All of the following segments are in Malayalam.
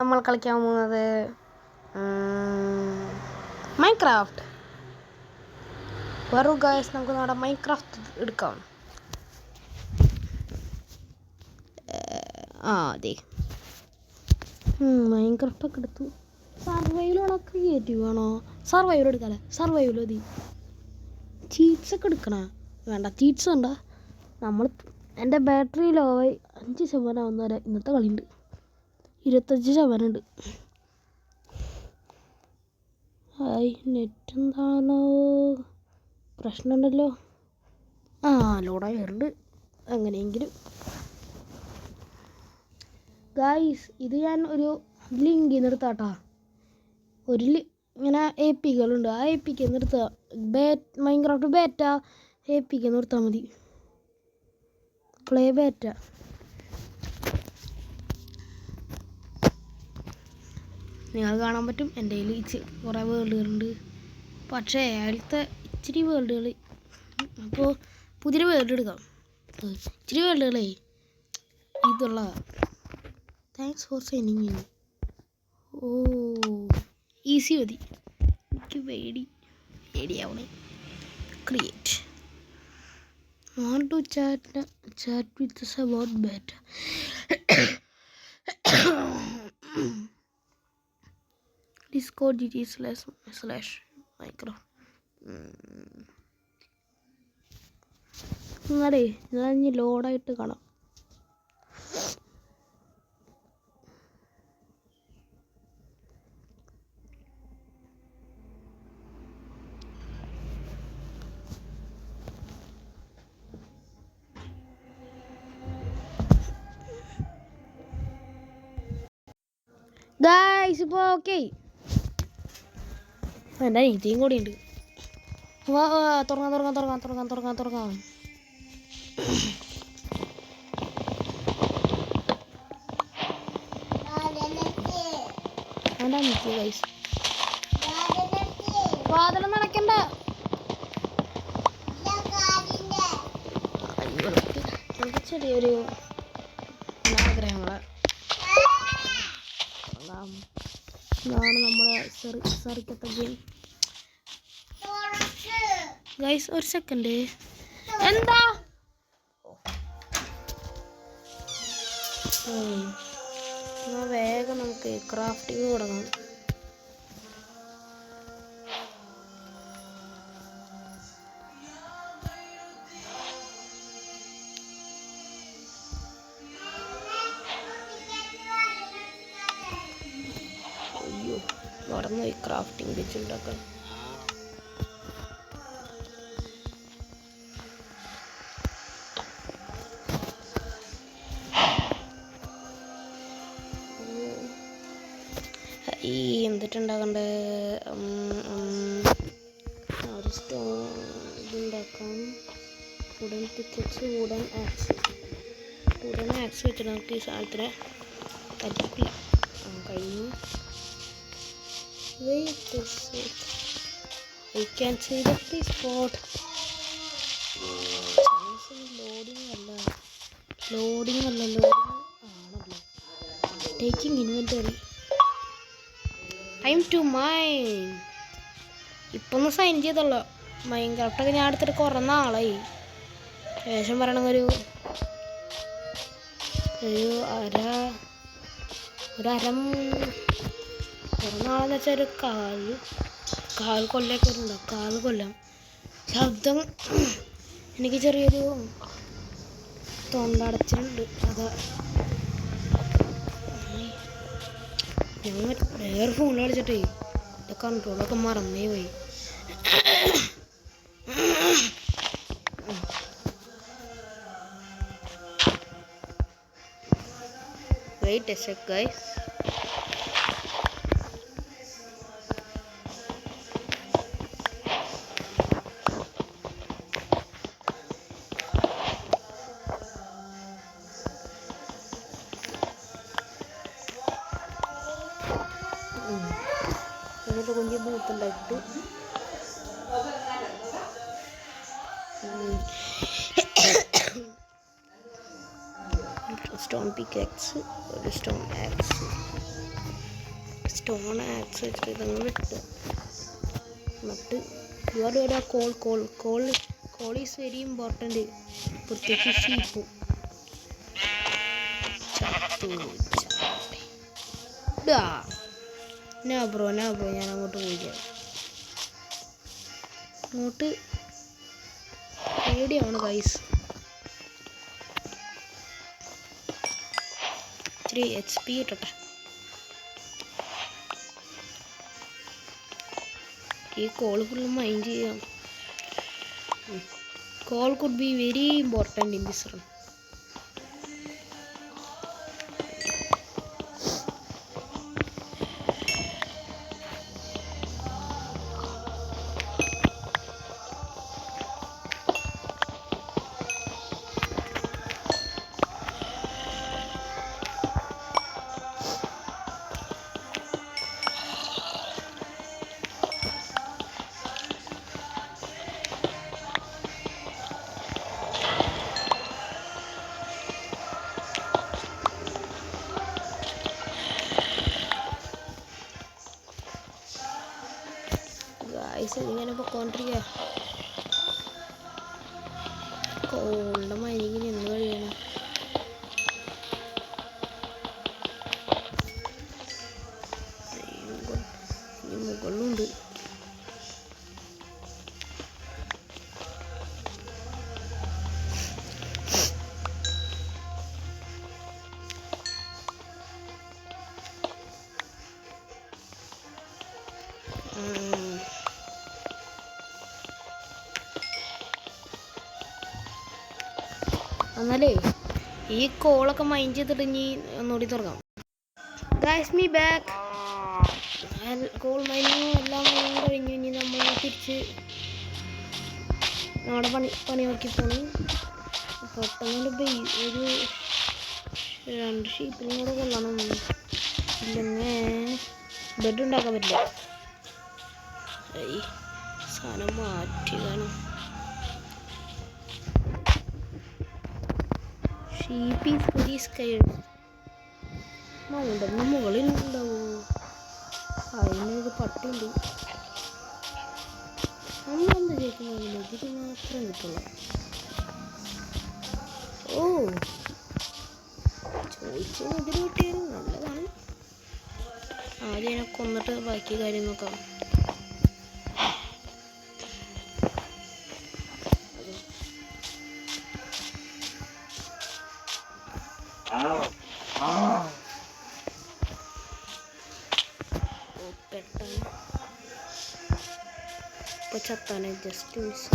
നമ്മൾ കളിക്കാൻ പോകുന്നത് മൈൻക്രാഫ്റ്റ്. വരൂ ഗായ്സ്, നമുക്ക് നമ്മുടെ മൈൻക്രാഫ്റ്റ് എടുക്കാം. അതെ, മൈൻക്രാഫ്റ്റൊക്കെ എടുത്തു. സർവൈവലാണോ ക്രിയേറ്റീവ് ആണോ? സർവൈവൽ എടുക്കാല്ലേ? സർവൈവൽ മതി. ചീറ്റ്സൊക്കെ എടുക്കണേ? വേണ്ട, ചീറ്റ്സ് വേണ്ട. നമ്മൾ എൻ്റെ ബാറ്ററി ലോ ആയി 5% ആവുന്നവരെ ഇന്നത്തെ കളിയുണ്ട്. 25% ഉണ്ട്. ഹായ്, നെറ്റ് എന്താണോ പ്രശ്നമുണ്ടല്ലോ. ലോഡായി വരുന്നുണ്ട് എങ്ങനെയെങ്കിലും. ഗായ്സ്, ഇത് ഞാൻ ഒരു ലിങ്കിൽ നിന്ന് എടുത്താട്ടാ. ഇങ്ങനെ എ പികളുണ്ട്, ആ എ പിക്ക് നിർത്തുക. മൈൻക്രാഫ്റ്റ് ബേറ്റ എ പിക്ക് നിർത്താൽ മതി. Play beta. നിങ്ങൾ കാണാൻ പറ്റും എൻ്റെ കയ്യിൽ കുറേ വേൾഡുകളുണ്ട്. പക്ഷേ അതിലത്തെ ഇച്ചിരി വേൾഡുകൾ, അപ്പോൾ പുതിയൊരു വേൾഡ് എടുക്കാം. ഇച്ചിരി വേൾഡുകളേ ഇതുള്ള. Thanks for sending me. Easy മതി, എനിക്ക് പേടിയാവണേ. Create. want to chat with us about beta. Discord /Minecraft. അതെ, ഞാൻ ഇനി ലോഡായിട്ട് കാണാം. ഗായ്സ്, ഇപ്പോൾ ഓക്കെ. എൻ്റെ നീതിയും കൂടി ഉണ്ട്. തുറങ്ങാം. എന്താ നീതി ഗൈസ്? വാതിലൊന്നും അടയ്ക്കണ്ട. എനിക്ക് ചെറിയൊരു ആഗ്രഹങ്ങളെ. ഇതാണ് നമ്മുടെ സെറിക്കത്തെ ഗെയിം. ഗൈസ്, ഒരു സെക്കൻഡ്. എന്താ വേഗം നമുക്ക് ക്രാഫ്റ്റിംഗ് തുടങ്ങാം. അയ്യോ, മറന്നുപോയി ക്രാഫ്റ്റിംഗ് വെച്ചുണ്ടാക്കാൻ. എന്തിട്ടുണ്ടാക്കണ്ടേ? ഒരു ഇതുണ്ടാക്കാം. വുഡൻ പിക്കക്സ്, വുഡൻ ആക്സ് വെച്ചിട്ട് നമുക്ക് ഈ സാധനത്തിന് തട്ടിക്കില്ല. കഴിഞ്ഞു. I can see the spot. Loading ആണല്ലോ. Taking inventory. Time to mine. ഇപ്പം ഒന്ന് സൈൻ ചെയ്തല്ലോ. മൈൻക്രാഫ്റ്റൊക്കെ ഞാൻ എടുത്തിട്ട് കുറേ നാളായി. ശേഷം പറയണമെങ്കിൽ കുറേ നാളെന്ന് വെച്ചാൽ ഒരു കാൽ കൊല്ലമൊക്കെ വരുന്നുണ്ടോ? 4 കൊല്ലം. ശബ്ദം എനിക്ക് ചെറിയൊരു തൊണ്ടടച്ചിട്ടുണ്ട്. അതാ ഞാൻ വേറെ ഫോണിൽ കളിച്ചിട്ടേ എൻ്റെ കൺട്രോളൊക്കെ മറന്നേ പോയി. Wait a sec, guys. എന്നിട്ട് കുഞ്ഞ് ബൂത്തുണ്ടായിട്ട് stone pickaxe or a stone axe. Stone axe വെച്ചിട്ട് ഇതങ്ങ് വിട്ട് എന്നിട്ട് ഇവരുടെ കോൾ ഈസ് വെരി ഇമ്പോർട്ടൻറ്റ്. പ്രത്യേകിച്ച് ഷീപ്പും ബ്രോ ഞാൻ അങ്ങോട്ട് പോയിക്കാം. അങ്ങോട്ട് പേടിയാണ് ഗൈസ്. ഇച്ചിരി HP കിട്ടട്ടെ. ഈ കോൾ ഫുള്ള് മൈൻഡ് ചെയ്യാം. Call could be very important in this run. ഇങ്ങനെ പൊക്കോണ്ടിരിക്കുക. കോളിൻ്റെ മൈനിങ്ങിന് എന്ന് കഴിയണം. മുകളിലുണ്ട്. എന്നാലേ ഈ കോളൊക്കെ മൈൻഡ് ചെയ്തിട്ട് ഇനി ഒന്നുകൂടി തുറക്കാം. Guys me back. കോൾ മൈനിങ്ങും എല്ലാം മൈനിങ്ങും കഴിഞ്ഞു. ഇനി നമ്മൾ തിരിച്ച് നമ്മുടെ പണി നോക്കി പോണി. പെട്ടെന്ന് ഒരു 2 ഷീപ്പിനും കൂടെ കൊള്ളണം. ഇല്ലെങ്കിൽ ബെഡ് ഉണ്ടാക്കാൻ പറ്റില്ല. സാധനം മാറ്റിയതാണ്. Sheep is very scared. മൗണ്ടന് മുകളിൽ ഉണ്ടാവോ? അതിനൊരു പട്ടിയുണ്ട്. നമ്മളെന്താ ചോദിക്കുന്നത്? ഇതിന് മാത്രം കിട്ടുള്ളൂ. ഓ ചോദിച്ചതിന് ഇതിന് കിട്ടിയാലും നല്ലതാണ്. ആദ്യം അതിനെ കൊന്നിട്ട് ബാക്കി കാര്യം നോക്കാം. പെട്ടെന്ന് ഇപ്പോൾ ചത്താനെ ജസ്റ്റ് മിസ്.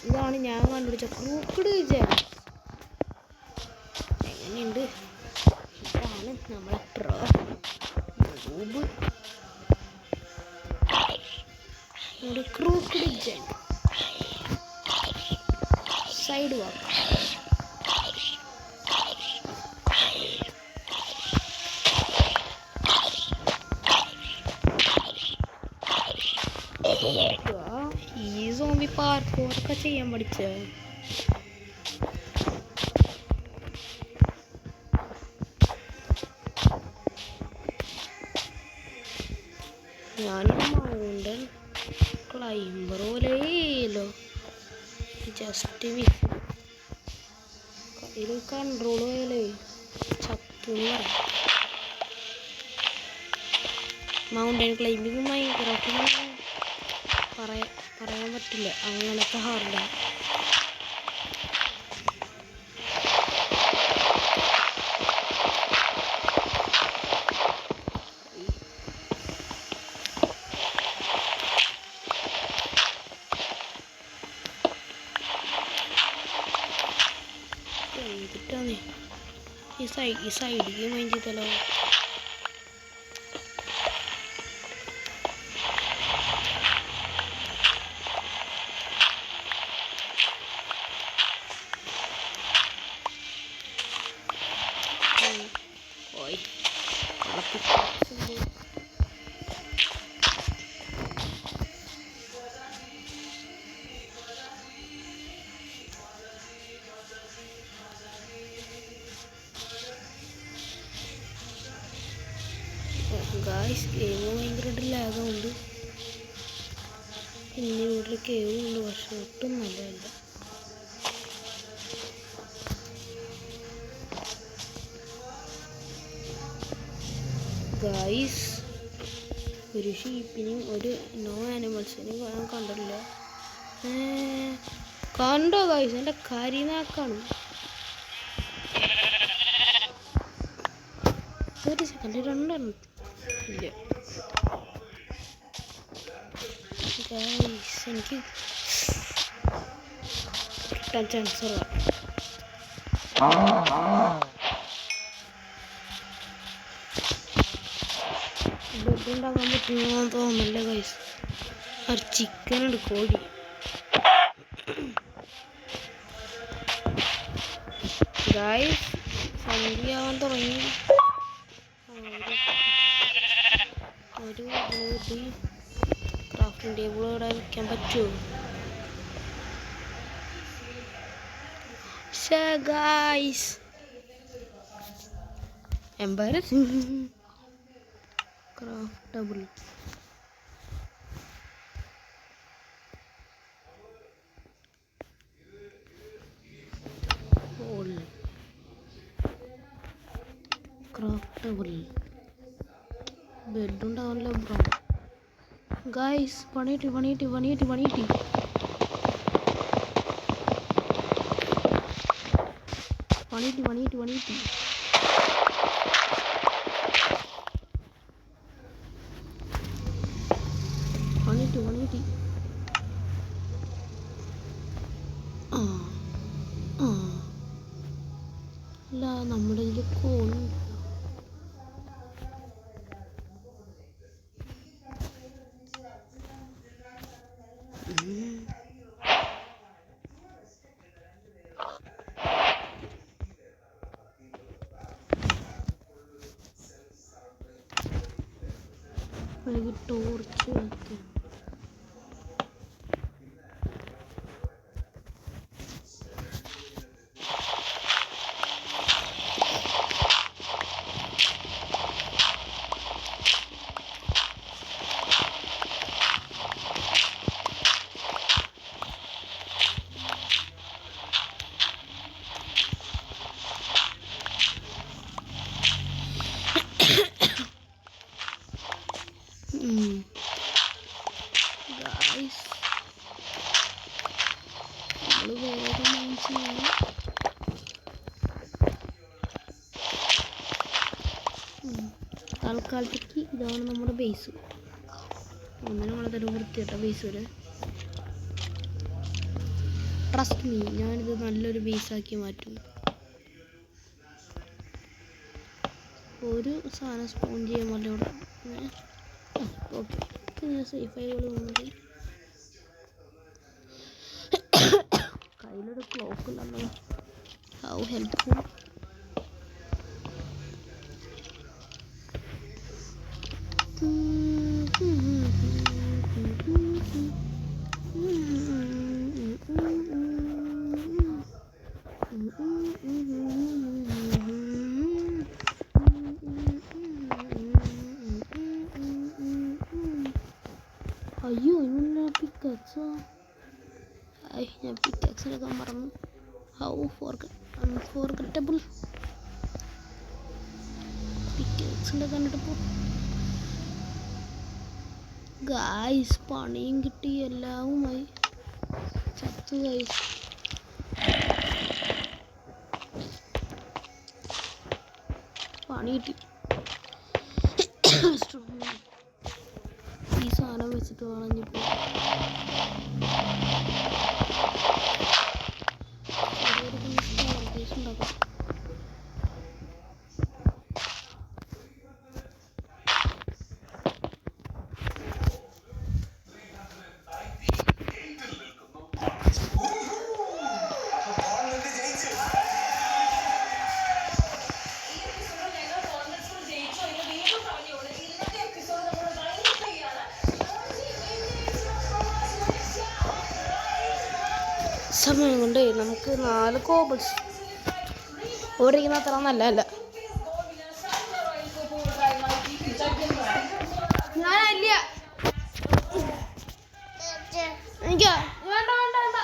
ഇതാണ് ഞാൻ കണ്ടുപിടിച്ച ക്രൂക്കഡ് ജെയിംസ്. എങ്ങനെയുണ്ട്? ഇതാണ് നമ്മളെ പ്രോ രൂപ്. ഒരു ക്രൂക്കഡ് ജെയിംസ് സൈഡ് വാക്ക്. ഈ സോംബി പാർക്കോറൊക്കെ ചെയ്യാൻ പഠിച്ച. ഞാനൊരു മൗണ്ടൻ ക്ലൈംബർ പോലെയല്ലോ. Just miss. കയ്യിൽ കൺട്രോൾ പോയാലേ ചത്തു. മൗണ്ടൻ ക്ലൈംബിങ് മൈൻക്രാഫ്റ്റിന് പറയാൻ പറ്റില്ല. അങ്ങനത്തെ ഹാർഡാണ്. എന്തിട്ടാണ് ഈ സൈഡിൽ മൈൻഡ് ചെയ്തല്ലോ. ഗായ്സ് ഗെയിം ഭയങ്കരമായിട്ട് ലാഗുണ്ട്. പിന്നെ വീട്ടിൽ കേവുണ്ട്, പക്ഷെ ഒട്ടും നല്ലതല്ല. ഗായ്സ് ഒരു ഷീപ്പിനെയും ഒരു നോ ആനിമൽസിനെയും ഞാൻ കണ്ടില്ല. കണ്ടോ ഗായ്സ്, എൻ്റെ കരിനാക്കാണ്. ഒരു സെക്കൻഡ്, രണ്ടെണ്ണം ഇല്ല ഗായ്സ്. എനിക്ക് കിട്ടാൻ ചാൻസ് ഉള്ള ബ്രെഡ് ഉണ്ടാക്കാൻ പറ്റുമോ തോന്നില്ല ഗൈസ്. ഒരു ചിക്കൻ ഉണ്ട്, കോഴി. ഗൈസ് സന്ധ്യയാവാൻ തുടങ്ങി. ഒരു ക്രാഫ്റ്റിംഗ് ടേബിൾ ഇവിടെ വയ്ക്കാൻ പറ്റുമോ? Guys embarrassing. Craftable hole, craftable bed ഉണ്ടാവില്ല ബ്രോ. ഗൈസ് പണിയിട്ട് പണിയിട്ട് പണിയിട്ട് പണിയിട്ട് പണിയിട്ട് പണിയിട്ട് പണിയിട്ട് പണിയിട്ട് പണിയിട്ട് അല്ല നമ്മുടെ ഇതിൽ കോളുണ്ട്. ടോർച്ച് വയ്ക്കാം. ഗായ്സ് നമ്മൾ വേഗം ചെയ്യണം. തൽക്കാലത്തേക്ക് ഇതാണ് നമ്മുടെ ബേസ്. ഒന്നിനും വളരെ വൃത്തിയായിട്ട ബേസ് വരെ. ട്രസ്റ്റ് മീ, ഞാനിത് നല്ലൊരു ബേസാക്കി മാറ്റും. ഒരു സാധനം സ്പോൺ ചെയ്യാൻ പോലെ ഇവിടെ. ഓക്കെ, ഞാൻ സേഫായി പോലെ പോകുന്നത്. കയ്യിലൊരു ക്ലോക്ക് ഉണ്ടല്ലോ, ഹൗ ഹെൽപ്ഫുൾ. അയ്യോ ഇങ്ങനെ പിക്കാക്സോ? ഞാൻ പിക്കാക്സിനൊക്കെ മറന്നു. How unforgettable. പിക്കാക്സിൻ്റെ കണ്ടിട്ടപ്പോൾ ഗായ്സ് പണിയും കിട്ടി, എല്ലാവുമായി. ചത്തു ഗായ്സ്. പണി കിട്ടി. ഈ സാധനം വെച്ചിട്ട് വളഞ്ഞിപ്പോൾ ഉണ്ടാക്കാം. സമയം കൊണ്ട് നമുക്ക് 4 കോബിൾസ് ഓടിക്കുന്ന അത്ര നല്ലതല്ല. ഇല്ല എനിക്ക് വേണ്ട വേണ്ട വേണ്ട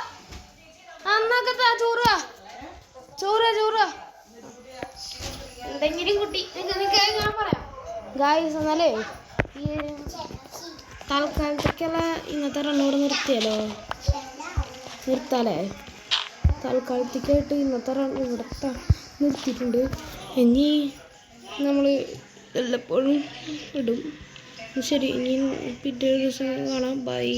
അന്നൊക്കെ ചോറ് ചോറ് ചോറ് എന്തെങ്കിലും കുട്ടി ഞാൻ പറയാം ഗായ്സ്. എന്നാലേ ഈ തൽക്കാലത്തേക്കുള്ള ഇന്നത്തെ റണ്ണോട് നിർത്താലേ. തൽക്കാലത്തേക്കായിട്ട് ഇന്നത്തെ റൺ ഇവിടുത്തെ നിർത്തിയിട്ടുണ്ട്. ഇനി നമ്മൾ എല്ലപ്പോഴും ഇടും. ശരി, ഇനി പിറ്റേ ദിവസം കാണാം. ബൈ.